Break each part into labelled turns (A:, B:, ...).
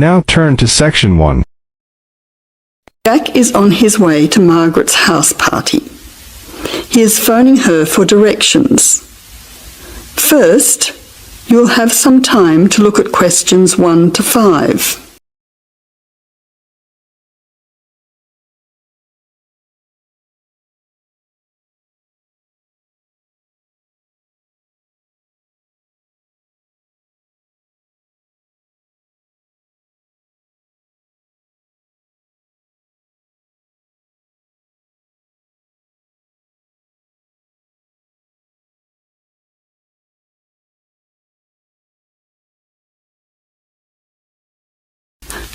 A: Now turn to section 1.
B: Jack is on his way to Margaret's house party. He is phoning her for directions. First, you'll have some time to look at questions 1 to 5.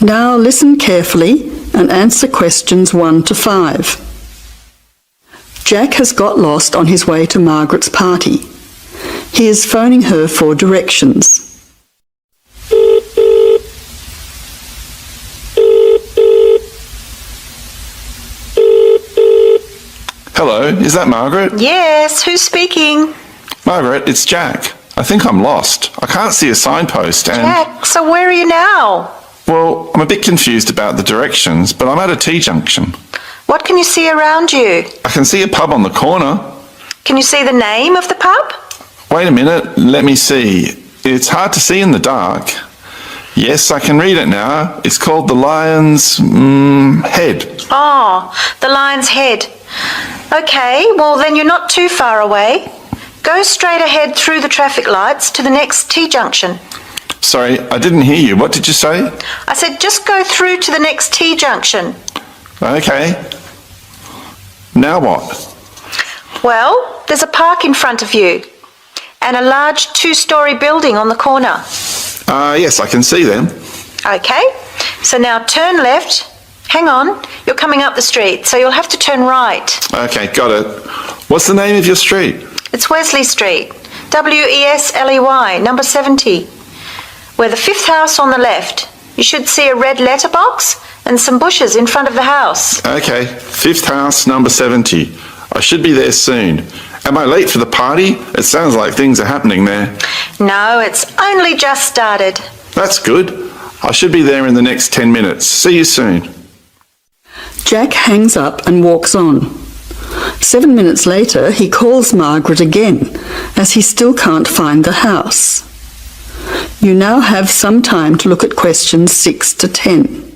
B: Now listen carefully and answer questions 1 to 5. Jack has got lost on his way to Margaret's party. He is phoning her for directions.
C: Hello, is that Margaret?
D: Yes, who's speaking?
C: Margaret, it's Jack. I think I'm lost. I can't see a signpost and...
D: Jack, so where are you now?
C: Well, I'm a bit confused about the directions, but I'm at a T-junction.
D: What can you see around you?
C: I can see a pub on the corner.
D: Can you see the name of the pub?
C: Wait a minute, let me see. It's hard to see in the dark. Yes, I can read it now. It's called the Lion's Head.
D: Oh, the Lion's Head. Okay, well then you're not too far away. Go straight ahead through the traffic lights to the next T-junction.
C: Sorry, I didn't hear you. What did you say?
D: I said just go through to the next T-junction.
C: Okay. Now what?
D: Well, there's a park in front of you and a large 2-storey building on the corner.
C: Yes, I can see them.
D: Okay, so now turn left. Hang on, you're coming up the street, so you'll have to turn right.
C: Okay, got it. What's the name of your street?
D: It's Wesley Street, W-E-S-L-E-Y, number 70. We're the 5th house on the left. You should see a red letterbox and some bushes in front of the house.
C: Okay, 5th house, number 70. I should be there soon. Am I late for the party? It sounds like things are happening there.
D: No, it's only just started.
C: That's good. I should be there in the next 10 minutes. See you soon.
B: Jack hangs up and walks on. 7 minutes later, he calls Margaret again, as he still can't find the house. You now have some time to look at questions 6 to 10.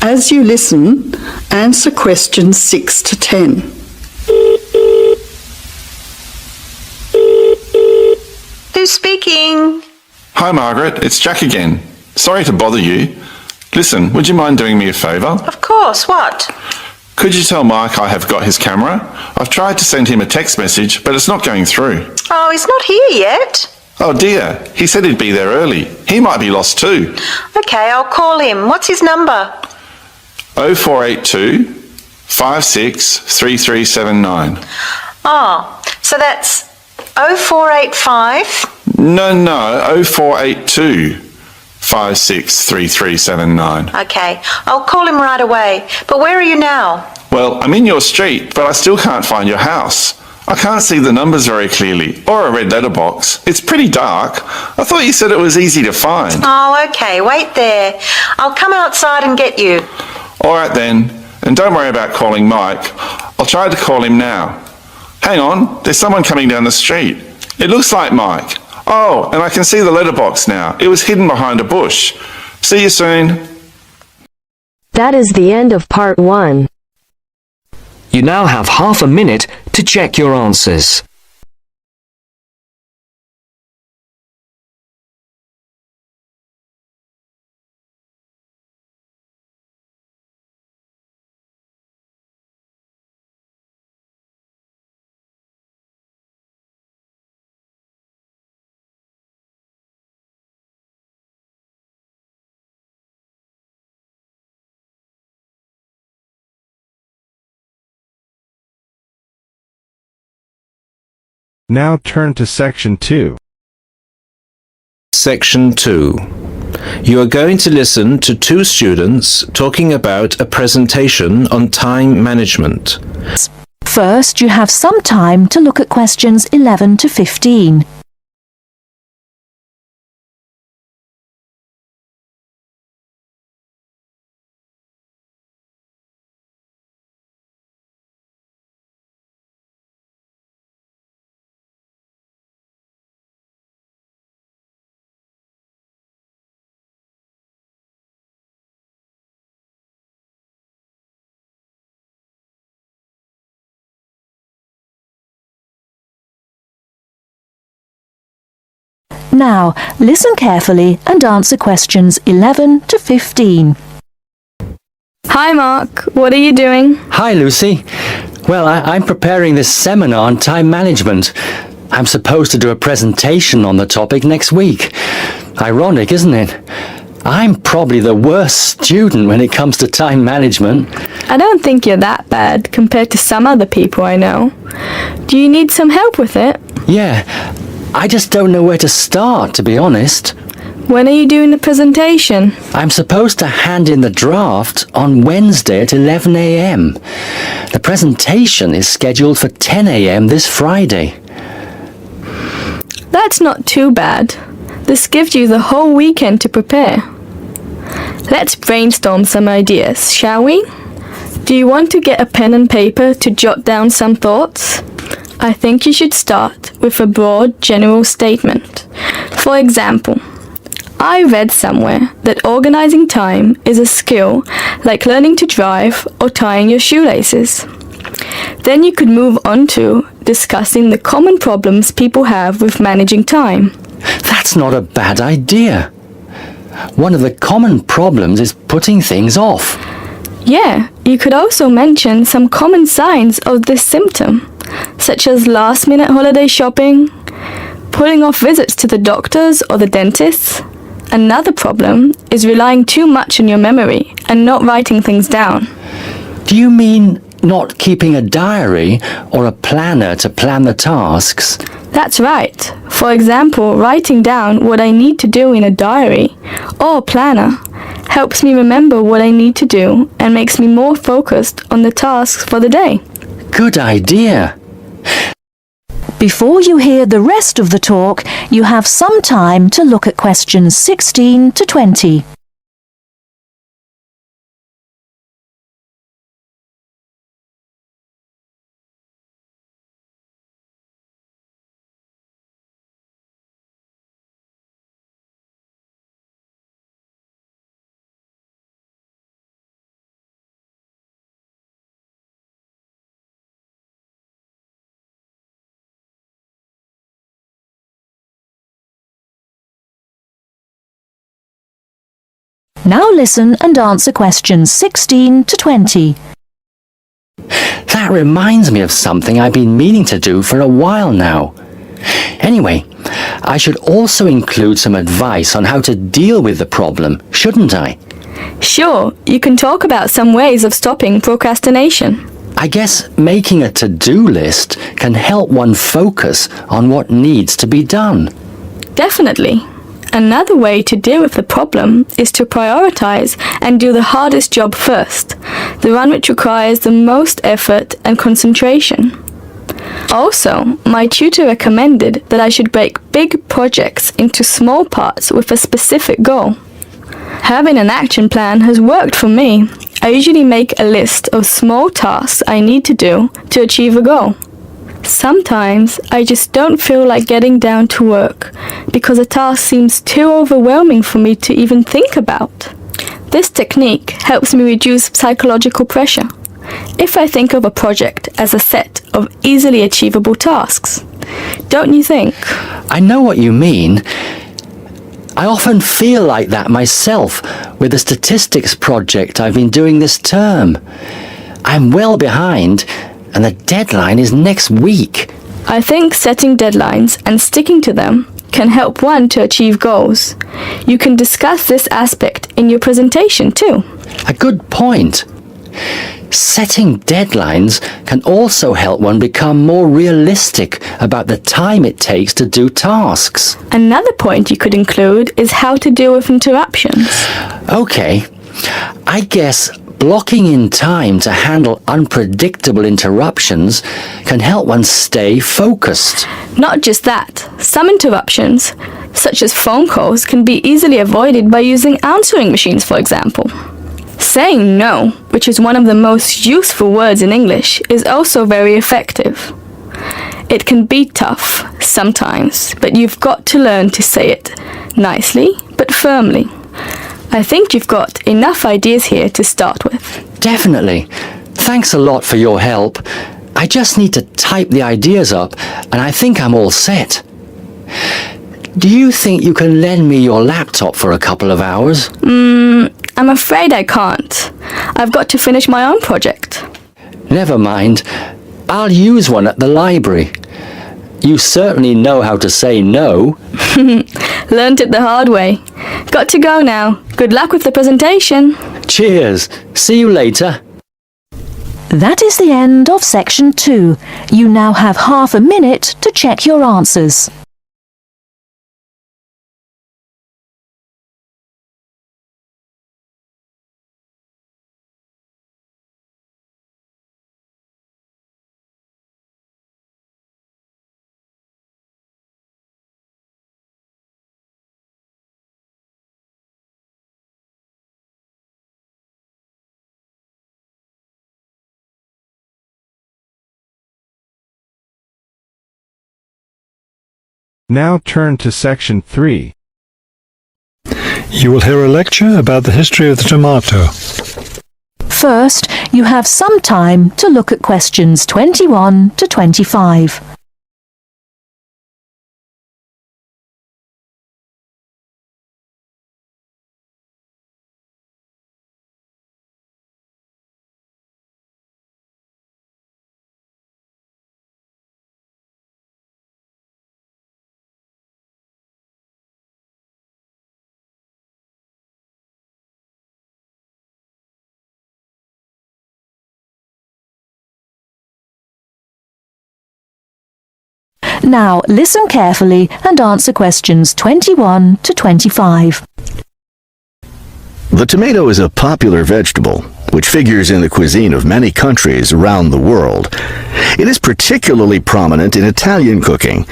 B: As you listen, answer questions 6 to 10.
D: Who's speaking?
C: Hi, Margaret. It's Jack again. Sorry to bother you. Listen, would you mind doing me a favour?
D: Of course, what?
C: Could you tell Mike I have got his camera? I've tried to send him a text message, but it's not going through.
D: Oh, he's not here yet.
C: Oh dear, he said he'd be there early. He might be lost too.
D: Okay, I'll call him. What's his number?
C: 0482 563379.
D: Oh, so that's 0485.
C: No, 0482 563379.
D: Okay, I'll call him right away. But where are you now?
C: Well, I'm in your street, but I still can't find your house. I can't see the numbers very clearly, or a red letterbox. It's pretty dark. I thought you said it was easy to find.
D: Oh, okay, wait there. I'll come outside and get you.
C: All right then, and don't worry about calling Mike. I'll try to call him now. Hang on, there's someone coming down the street. It looks like Mike. Oh, and I can see the letterbox now. It was hidden behind a bush. See you soon.
E: That is the end of part 1.
F: You now have half a minute to check your answers.
A: Now turn to Section 2.
G: Section 2. You are going to listen to two students talking about a presentation on time management.
H: First, you have some time to look at questions 11 to 15. Now, listen carefully and answer questions 11 to 15.
I: Hi Mark, what are you doing?
J: Hi Lucy. Well, I'm preparing this seminar on time management. I'm supposed to do a presentation on the topic next week. Ironic, isn't it? I'm probably the worst student when it comes to time management.
I: I don't think you're that bad compared to some other people I know. Do you need some help with it?
J: Yeah, I just don't know where to start, to be honest.
I: When are you doing the presentation?
J: I'm supposed to hand in the draft on Wednesday at 11 a.m. The presentation is scheduled for 10 a.m. this Friday.
I: That's not too bad. This gives you the whole weekend to prepare. Let's brainstorm some ideas, shall we? Do you want to get a pen and paper to jot down some thoughts? I think you should start with a broad, general statement. For example, I read somewhere that organizing time is a skill like learning to drive or tying your shoelaces. Then you could move on to discussing the common problems people have with managing time.
J: That's not a bad idea. One of the common problems is putting things off.
I: Yeah, you could also mention some common signs of this symptom, such as last-minute holiday shopping, putting off visits to the doctors or the dentists. Another problem is relying too much on your memory and not writing things down.
J: Do you mean not keeping a diary or a planner to plan the tasks?
I: That's right. For example, writing down what I need to do in a diary or planner helps me remember what I need to do and makes me more focused on the tasks for the day.
J: Good idea.
H: Before you hear the rest of the talk, you have some time to look at questions 16 to 20. Now listen and answer questions 16 to 20.
J: That reminds me of something I've been meaning to do for a while now. Anyway, I should also include some advice on how to deal with the problem, shouldn't I?
I: Sure, you can talk about some ways of stopping procrastination.
J: I guess making a to-do list can help one focus on what needs to be done.
I: Definitely. Another way to deal with the problem is to prioritize and do the hardest job first, the one which requires the most effort and concentration. Also, my tutor recommended that I should break big projects into small parts with a specific goal. Having an action plan has worked for me. I usually make a list of small tasks I need to do to achieve a goal. Sometimes I just don't feel like getting down to work because a task seems too overwhelming for me to even think about. This technique helps me reduce psychological pressure if I think of a project as a set of easily achievable tasks. Don't you think?
J: I know what you mean. I often feel like that myself with the statistics project I've been doing this term. I'm well behind, and the deadline is next week.
I: I think setting deadlines and sticking to them can help one to achieve goals. You can discuss this aspect in your presentation too.
J: A good point. Setting deadlines can also help one become more realistic about the time it takes to do tasks.
I: Another point you could include is how to deal with interruptions.
J: Okay, I guess blocking in time to handle unpredictable interruptions can help one stay focused.
I: Not just that, some interruptions, such as phone calls, can be easily avoided by using answering machines, for example. Saying no, which is one of the most useful words in English, is also very effective. It can be tough sometimes, but you've got to learn to say it nicely but firmly. I think you've got enough ideas here to start with.
J: Definitely. Thanks a lot for your help. I just need to type the ideas up, and I think I'm all set. Do you think you can lend me your laptop for a couple of hours?
I: I'm afraid I can't. I've got to finish my own project.
J: Never mind. I'll use one at the library. You certainly know how to say no.
I: Learned it the hard way. Got to go now. Good luck with the presentation.
J: Cheers. See you later.
H: That is the end of section 2. You now have half a minute to check your answers.
A: Now turn to section 3.
K: You will hear a lecture about the history of the tomato.
H: First, you have some time to look at questions 21 to 25. Now listen carefully and answer questions 21 to 25.
L: The tomato is a popular vegetable, which figures in the cuisine of many countries around the world. It is particularly prominent in Italian cooking,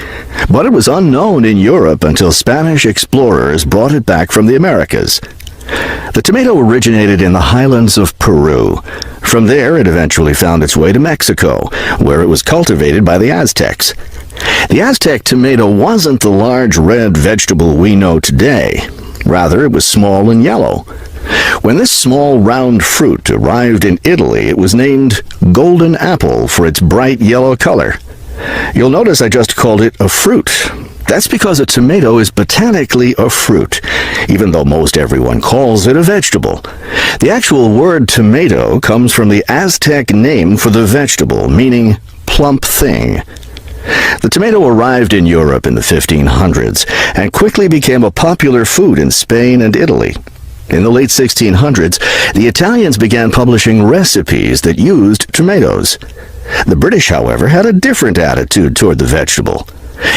L: but it was unknown in Europe until Spanish explorers brought it back from the Americas. The tomato originated in the highlands of Peru. From there, it eventually found its way to Mexico, where it was cultivated by the Aztecs. The Aztec tomato wasn't the large red vegetable we know today. Rather, it was small and yellow. When this small round fruit arrived in Italy, it was named golden apple for its bright yellow color. You'll notice I just called it a fruit. That's because a tomato is botanically a fruit, even though most everyone calls it a vegetable. The actual word tomato comes from the Aztec name for the vegetable, meaning plump thing. The tomato arrived in Europe in the 1500s and quickly became a popular food in Spain and Italy. In the late 1600s, the Italians began publishing recipes that used tomatoes. The British, however, had a different attitude toward the vegetable.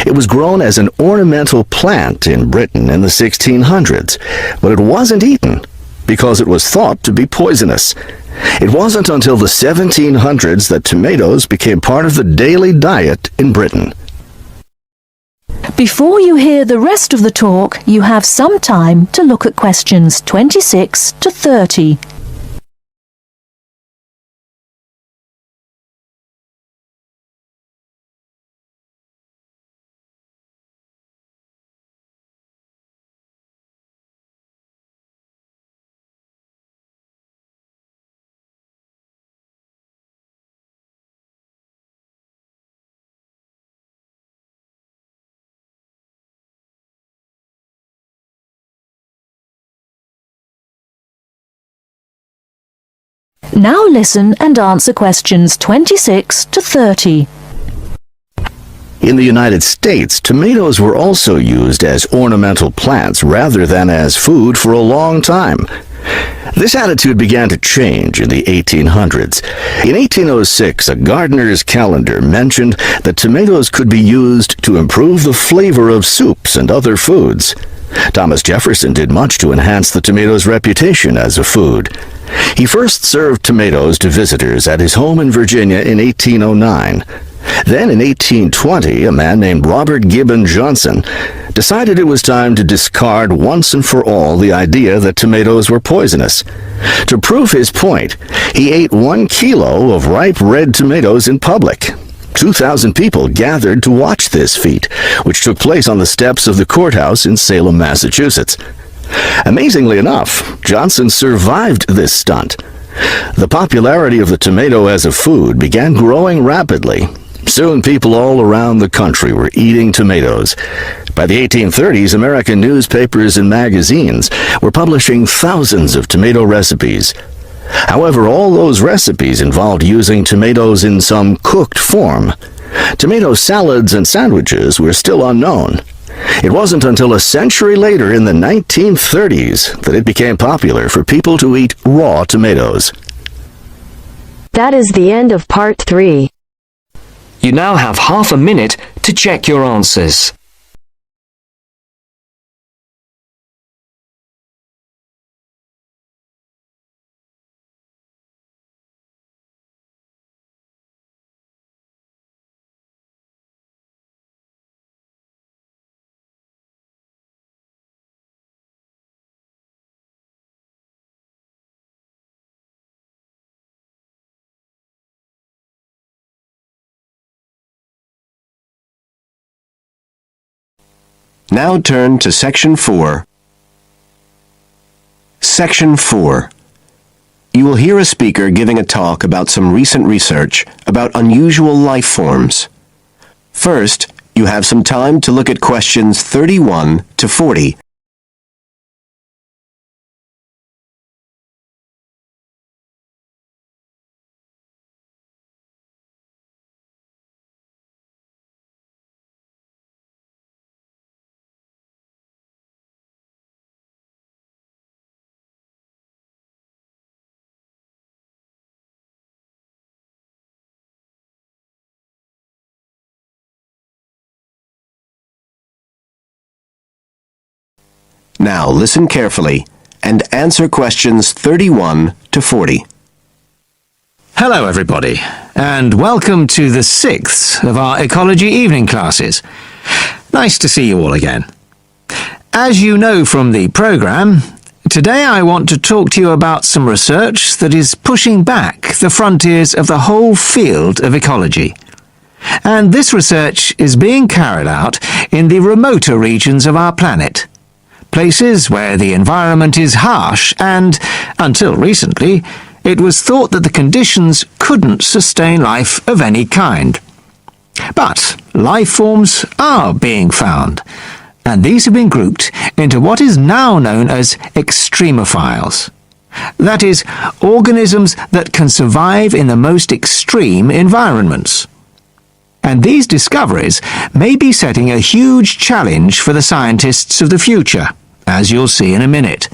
L: It was grown as an ornamental plant in Britain in the 1600s, but it wasn't eaten because it was thought to be poisonous. It wasn't until the 1700s that tomatoes became part of the daily diet in Britain.
H: Before you hear the rest of the talk, you have some time to look at questions 26 to 30. Now listen and answer questions 26 to 30.
L: In the United States, tomatoes were also used as ornamental plants rather than as food for a long time. This attitude began to change in the 1800s. In 1806, a gardener's calendar mentioned that tomatoes could be used to improve the flavor of soups and other foods. Thomas Jefferson did much to enhance the tomato's reputation as a food. He first served tomatoes to visitors at his home in Virginia in 1809. Then in 1820, a man named Robert Gibbon Johnson decided it was time to discard once and for all the idea that tomatoes were poisonous. To prove his point, he ate 1 kilo of ripe red tomatoes in public. 2,000 people gathered to watch this feat, which took place on the steps of the courthouse in Salem, Massachusetts. Amazingly enough, Johnson survived this stunt. The popularity of the tomato as a food began growing rapidly. Soon people all around the country were eating tomatoes. By the 1830s, American newspapers and magazines were publishing thousands of tomato recipes. However, all those recipes involved using tomatoes in some cooked form. Tomato salads and sandwiches were still unknown. It wasn't until a century later, in the 1930s, that it became popular for people to eat raw tomatoes.
E: That is the end of part 3.
F: You now have half a minute to check your answers.
M: Now turn to Section 4. Section 4. You will hear a speaker giving a talk about some recent research about unusual life forms. First, you have some time to look at questions 31 to 40. Now listen carefully and answer questions 31 to 40.
N: Hello everybody, and welcome to the 6th of our ecology evening classes. Nice to see you all again. As you know from the programme, today I want to talk to you about some research that is pushing back the frontiers of the whole field of ecology. And this research is being carried out in the remoter regions of our planet. Places where the environment is harsh and, until recently, it was thought that the conditions couldn't sustain life of any kind. But life forms are being found, and these have been grouped into what is now known as extremophiles. That is, organisms that can survive in the most extreme environments. And these discoveries may be setting a huge challenge for the scientists of the future, as you'll see in a minute.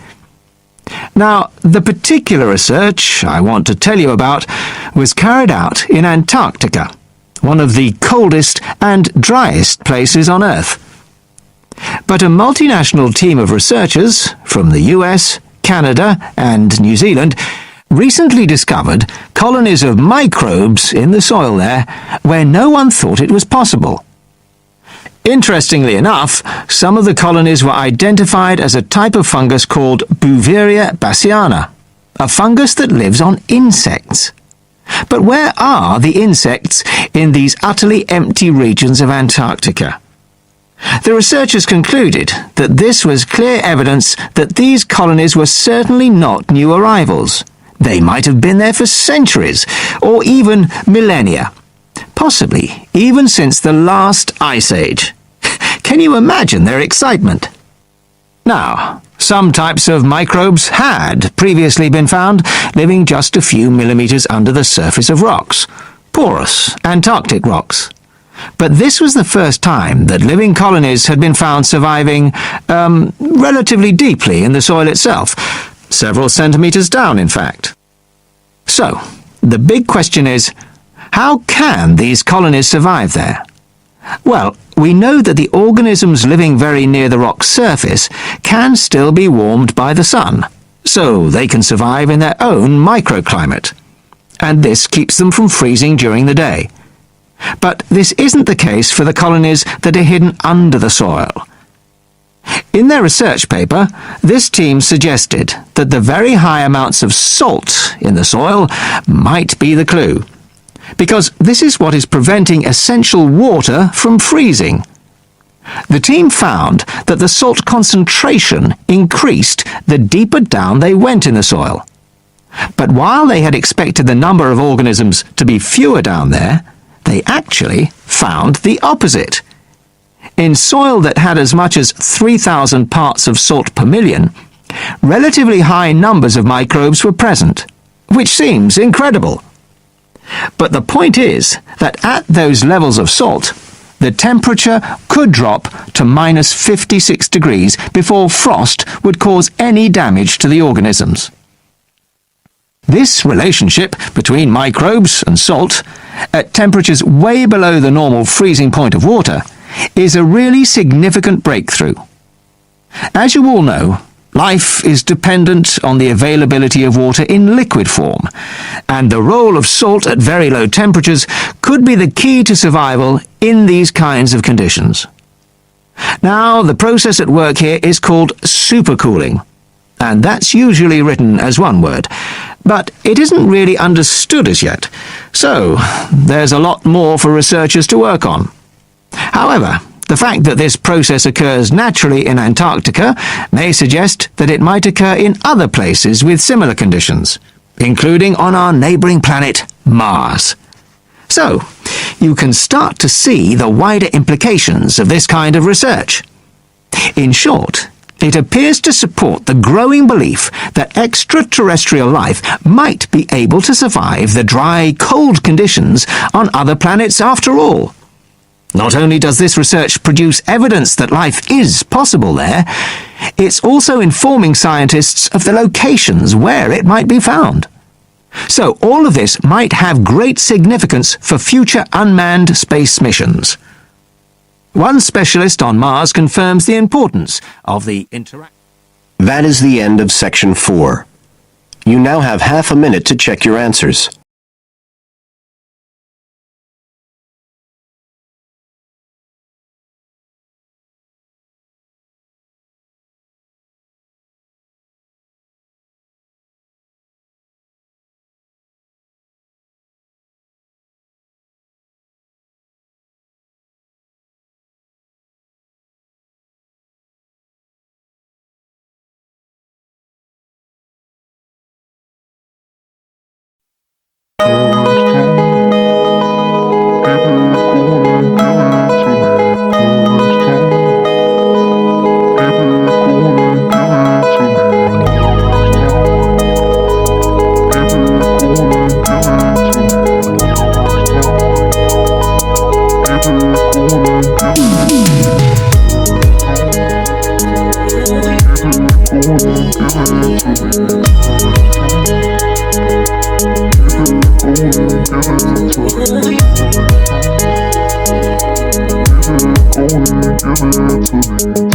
N: Now, the particular research I want to tell you about was carried out in Antarctica, one of the coldest and driest places on Earth. But a multinational team of researchers from the US, Canada, and New Zealand recently discovered colonies of microbes in the soil there where no one thought it was possible. Interestingly enough, some of the colonies were identified as a type of fungus called Bouveria bassiana, a fungus that lives on insects. But where are the insects in these utterly empty regions of Antarctica? The researchers concluded that this was clear evidence that these colonies were certainly not new arrivals. They might have been there for centuries, or even millennia. Possibly even since the last ice age. Can you imagine their excitement? Now, some types of microbes had previously been found living just a few millimeters under the surface of rocks, porous Antarctic rocks. But this was the first time that living colonies had been found surviving relatively deeply in the soil itself, several centimetres down, in fact. So, the big question is, how can these colonies survive there? Well, we know that the organisms living very near the rock's surface can still be warmed by the sun, so they can survive in their own microclimate. And this keeps them from freezing during the day. But this isn't the case for the colonies that are hidden under the soil. In their research paper, this team suggested that the very high amounts of salt in the soil might be the clue, because this is what is preventing essential water from freezing. The team found that the salt concentration increased the deeper down they went in the soil. But while they had expected the number of organisms to be fewer down there, they actually found the opposite. In soil that had as much as 3,000 parts of salt per million, relatively high numbers of microbes were present, which seems incredible. But the point is that at those levels of salt, the temperature could drop to minus 56 degrees before frost would cause any damage to the organisms. This relationship between microbes and salt, at temperatures way below the normal freezing point of water, is a really significant breakthrough. As you all know, life is dependent on the availability of water in liquid form, and the role of salt at very low temperatures could be the key to survival in these kinds of conditions. Now, the process at work here is called supercooling, and that's usually written as one word, but it isn't really understood as yet, so there's a lot more for researchers to work on. However, the fact that this process occurs naturally in Antarctica may suggest that it might occur in other places with similar conditions, including on our neighbouring planet, Mars. So, you can start to see the wider implications of this kind of research. In short, it appears to support the growing belief that extraterrestrial life might be able to survive the dry, cold conditions on other planets after all. Not only does this research produce evidence that life is possible there, it's also informing scientists of the locations where it might be found. So all of this might have great significance for future unmanned space missions. One specialist on Mars confirms the importance of the interaction.
M: That is the end of section 4. You now have half a minute to check your answers.
O: Give it to me.